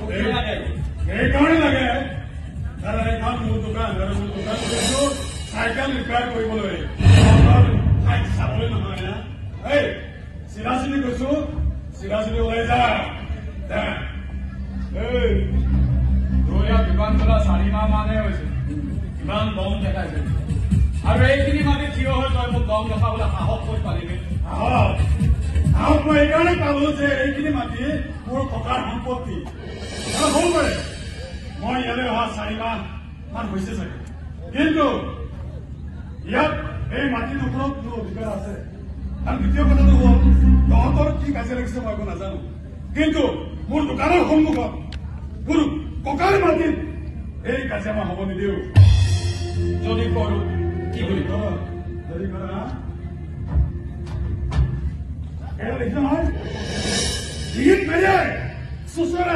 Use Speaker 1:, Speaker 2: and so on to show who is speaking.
Speaker 1: সেইকাৰণে লাগে দাদা এইখন মোৰ দোকান আৰু মোৰ দোকান কৰিছো চাইকেল ৰিপেয়াৰ কৰিবলৈ চাবলৈ নহয় না এই চিৰাচিৰি কৈছো চিৰাচিৰি ওলাই যা এই
Speaker 2: দোকান খোলা 4 মাহ মানহে হৈছে ইমান দম দেখাইছে আৰু এইখিনি মাটি থিয় হৈ তই মোক দম দেখাবলৈ সাহস কৰি পাৰিবি
Speaker 1: সাহস মই এইকাৰণে পালো যে এইখিনি মাটি মোৰ ককাৰ সম্পত্তি হ'ব পাৰে মই ইয়ালৈ অহা 4 মাহ মান হৈছে চাগে কিন্তু ইয়াত এই মাটিৰ ওপৰত মোৰ অধিকাৰ আছে আৰু দ্বিতীয় কথাটো হ'ল তহঁতৰ কি কাজিয়া লাগিছে মই একো নাজানো কিন্তু মোৰ দোকানৰ সন্মুখত মোৰ ককাৰ মাটিত এই কাজিয়া মই হ'ব নিদিওঁ
Speaker 2: যদি কৰো কি বুলি
Speaker 1: যদি কৰা এটা লিখিছে নহয় ডিঙিত মেলিয়াই চুচৰা